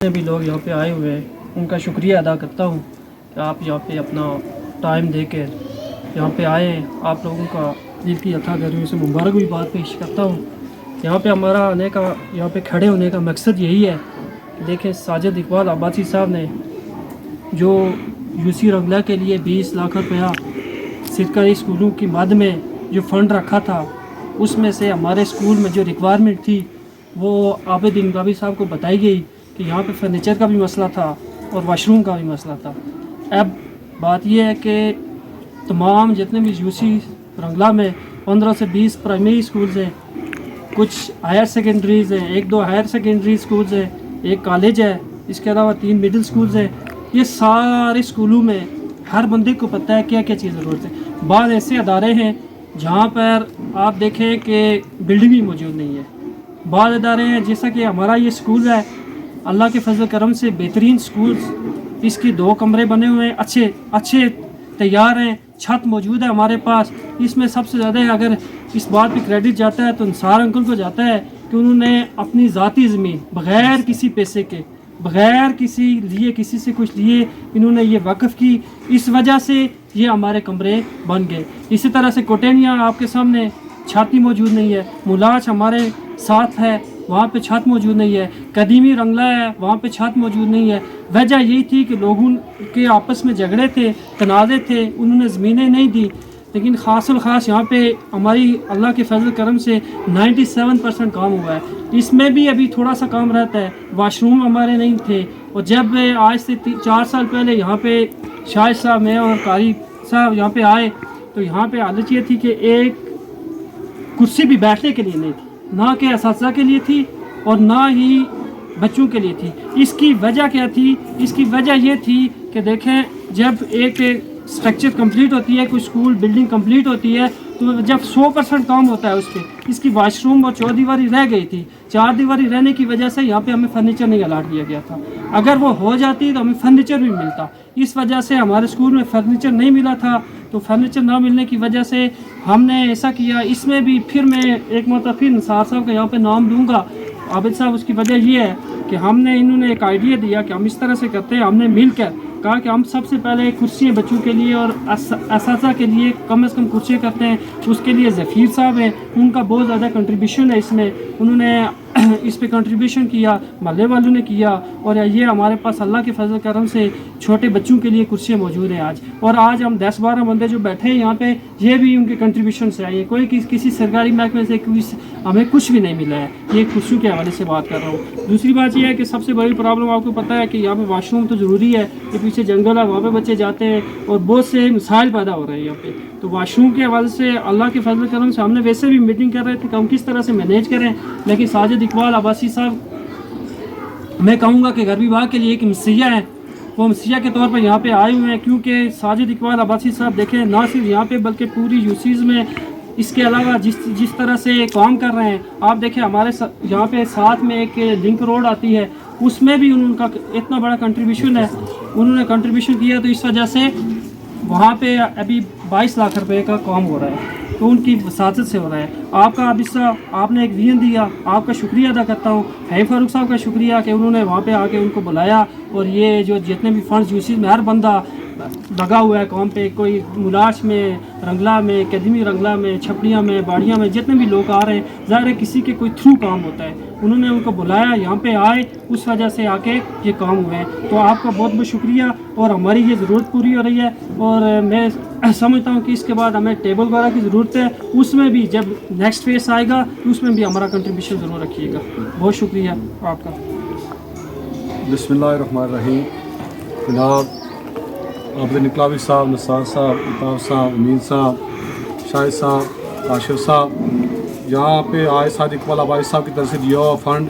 جتنے بھی لوگ یہاں پہ آئے ہوئے ہیں ان کا شکریہ ادا کرتا ہوں کہ آپ یہاں پہ اپنا ٹائم دے کے یہاں پہ آئے ہیں. آپ لوگوں کا دل کی اتھا گرمیوں سے مبارک بھی بات پیش کرتا ہوں. یہاں پہ ہمارا آنے کا یہاں پہ کھڑے ہونے کا مقصد یہی ہے کہ دیکھیں ساجد اقبال عباسی صاحب نے جو یو سی رنگلا کے لیے 20 لاکھ روپیہ سرکاری اسکولوں کی مد میں جو فنڈ رکھا تھا اس میں سے ہمارے اسکول میں جو ریکوائرمنٹ تھی وہ عابد انقلابی صاحب کو بتائی گئی کہ یہاں پہ فرنیچر کا بھی مسئلہ تھا اور واش روم کا بھی مسئلہ تھا. اب بات یہ ہے کہ تمام جتنے بھی یو سی رنگلا میں 15 سے 20 پرائمری اسکولز ہیں, کچھ ہائر سیکنڈریز ہیں, 1-2 ہائر سیکنڈری اسکولز ہیں, ایک کالج ہے, اس کے علاوہ 3 مڈل اسکولز ہیں. یہ سارے اسکولوں میں ہر بندے کو پتہ ہے کیا کیا چیز ضرورت ہے. بعض ایسے ادارے ہیں جہاں پر آپ دیکھیں کہ بلڈنگ بھی موجود نہیں ہے. بعض ادارے ہیں جیسا کہ ہمارا یہ اسکول ہے, اللہ کے فضل و کرم سے بہترین اسکولز, اس کی 2 کمرے بنے ہوئے ہیں, اچھے تیار ہیں, چھت موجود ہے ہمارے پاس. اس میں سب سے زیادہ اگر اس بات پہ کریڈٹ جاتا ہے تو انصار انکل کو جاتا ہے کہ انہوں نے اپنی ذاتی زمین بغیر کسی پیسے کے, بغیر کسی سے کچھ لیے انہوں نے یہ وقف کی. اس وجہ سے یہ ہمارے کمرے بن گئے. اسی طرح سے کوٹینیا آپ کے سامنے چھاتی موجود نہیں ہے. ملاچ ہمارے ساتھ ہے, وہاں پہ چھت موجود نہیں ہے. قدیمی رنگلا ہے, وہاں پہ چھت موجود نہیں ہے. وجہ یہی تھی کہ لوگوں کے آپس میں جھگڑے تھے, تنازع تھے, انہوں نے زمینیں نہیں دی. لیکن خاص الخاص یہاں پہ ہماری اللہ کے فضل کرم سے 97% کام ہوا ہے. اس میں بھی ابھی تھوڑا سا کام رہتا ہے. واش روم ہمارے نہیں تھے, اور جب آج سے 4 سال پہلے یہاں پہ شاہد صاحب میں اور قاری صاحب یہاں پہ آئے تو یہاں پہ حالت یہ تھی کہ ایک کرسی بھی بیٹھنے کے لیے نہیں تھی, نہ کہ اساتذہ کے لیے تھی اور نہ ہی بچوں کے لیے تھی. اس کی وجہ کیا تھی؟ اس کی وجہ یہ تھی کہ دیکھیں جب ایک اسٹرکچر کمپلیٹ ہوتی ہے, کوئی اسکول بلڈنگ کمپلیٹ ہوتی ہے, تو جب 100% کام ہوتا ہے اس پہ, اس کی واش روم اور 4 دیواری رہ گئی تھی. 4 دیواری رہنے کی وجہ سے یہاں پہ ہمیں فرنیچر نہیں الاٹ کیا گیا تھا. اگر وہ ہو جاتی تو ہمیں فرنیچر بھی ملتا. اس وجہ سے ہمارے اسکول میں فرنیچر نہیں ملا تھا. تو فرنیچر نہ ملنے کی وجہ سے ہم نے ایسا کیا. اس میں بھی پھر میں ایک مرتبہ پھر نثار صاحب کا یہاں پہ نام لوں گا, عابد صاحب. اس کی وجہ یہ ہے کہ انہوں نے ایک آئیڈیا دیا کہ ہم اس طرح سے کرتے ہیں. ہم نے مل کر کہا کہ ہم سب سے پہلے کرسیاں بچوں کے لیے اور اساتذہ کے لیے کم از کم کرسیاں کرتے ہیں. اس کے لیے ظفیر صاحب ہیں, ان کا بہت زیادہ کنٹریبیوشن ہے اس میں. انہوں نے اس پہ کنٹریبیوشن کیا, محلے والوں نے کیا, اور یہ ہمارے پاس اللہ کے فضل کرم سے چھوٹے بچوں کے لیے کرسیاں موجود ہیں آج. اور آج ہم 10-12 بندے جو بیٹھے ہیں یہاں پہ, یہ بھی ان کے کنٹریبیوشن سے آئی ہے. کوئی کسی سرکاری محکمے سے ہمیں کچھ بھی نہیں ملا ہے. یہ کرسیوں کے حوالے سے بات کر رہا ہوں. دوسری بات یہ ہے کہ سب سے بڑی پرابلم آپ کو پتہ ہے کہ یہاں پہ واش روم تو ضروری ہے. یہ پیچھے جنگل ہے, وہاں پہ بچے جاتے ہیں اور بہت سے مسائل پیدا ہو رہے ہیں یہاں پہ. تو واش روم کے حوالے سے اللہ کے فضل کرم سے ہم نے ویسے بھی میٹنگ کر رہے تھے کہ ہم کس طرح سے مینیج کریں. لیکن ساجد اقبال عباسی صاحب, میں کہوں گا کہ غربی باغ کے لیے ایک مسیح ہے, وہ مسیح کے طور پر یہاں پہ آئے ہوئے ہیں. کیونکہ ساجد اقبال عباسی صاحب دیکھیں نہ صرف یہاں پہ بلکہ پوری یوسیز میں اس کے علاوہ جس طرح سے کام کر رہے ہیں. آپ دیکھیں ہمارے یہاں پہ ساتھ میں ایک لنک روڈ آتی ہے, اس میں بھی ان کا اتنا بڑا کنٹریبیوشن ہے. انہوں نے کنٹریبیوشن کیا, تو اس وجہ سے وہاں پہ ابھی 22 لاکھ روپے کا کام ہو رہا ہے. تو ان کی وساطت سے ہو رہا ہے. آپ کا اب آپ نے ایک ویژن دیا, آپ کا شکریہ ادا کرتا ہوں. حبیب فاروق صاحب کا شکریہ کہ انہوں نے وہاں پہ آ کے ان کو بلایا, اور یہ جو جتنے بھی فنڈز یوسیز میں ہر بندہ لگا ہوا ہے کام پہ, کوئی ملاچ میں, رنگلا میں, قدیمی رنگلا میں, چھپڑیاں میں, باڑیاں میں, جتنے بھی لوگ آ رہے ہیں, ظاہر ہے کسی کے کوئی تھرو کام ہوتا ہے. انہوں نے ان کو بلایا, یہاں پہ آئے, اس وجہ سے آ کے یہ کام ہوئے ہیں. تو آپ کا بہت بہت شکریہ, اور ہماری یہ ضرورت پوری ہو رہی ہے. اور میں سمجھتا ہوں کہ اس کے بعد ہمیں ٹیبل وغیرہ کی ضرورت ہے. اس میں بھی جب نیکسٹ فیس آئے گا اس میں بھی ہمارا کنٹریبیوشن ضرور رکھیے گا. بہت شکریہ آپ کا. بسم اللہ الرحمن الرحیم. جناب عابد انقلابی صاحب, نثار صاحب, الطاف صاحب, امین صاحب, شاہد صاحب, آشف صاحب, یہاں پہ آئے ساجد اقبال عباسی صاحب کی طرف سے دیا ہوا فنڈ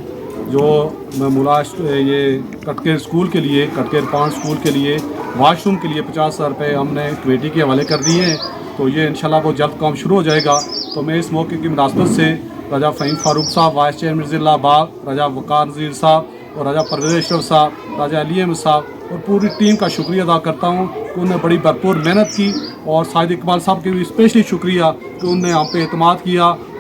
جو ملاش یہ کٹکیر اسکول کے لیے, کٹکیر پانڈ اسکول کے لیے واش روم کے لیے 50,000 روپے ہم نے کمیٹی کے حوالے کر دیے ہیں. تو یہ انشاءاللہ بہت جلد کام شروع ہو جائے گا. تو میں اس موقع کی مناسبت سے رجا فہیم فاروق صاحب, وائس چیئرمین ضلع اللہ باغ, رجا وقار نذیر صاحب, اور رجا پرویز اشرف صاحب, رجا علی احمد صاحب اور پوری ٹیم کا شکریہ ادا کرتا ہوں کہ انہوں نے بڑی بھرپور محنت کی. اور ساجد اقبال صاحب کے بھی اسپیشلی شکریہ کہ انہوں نے ہم پہ اعتماد کیا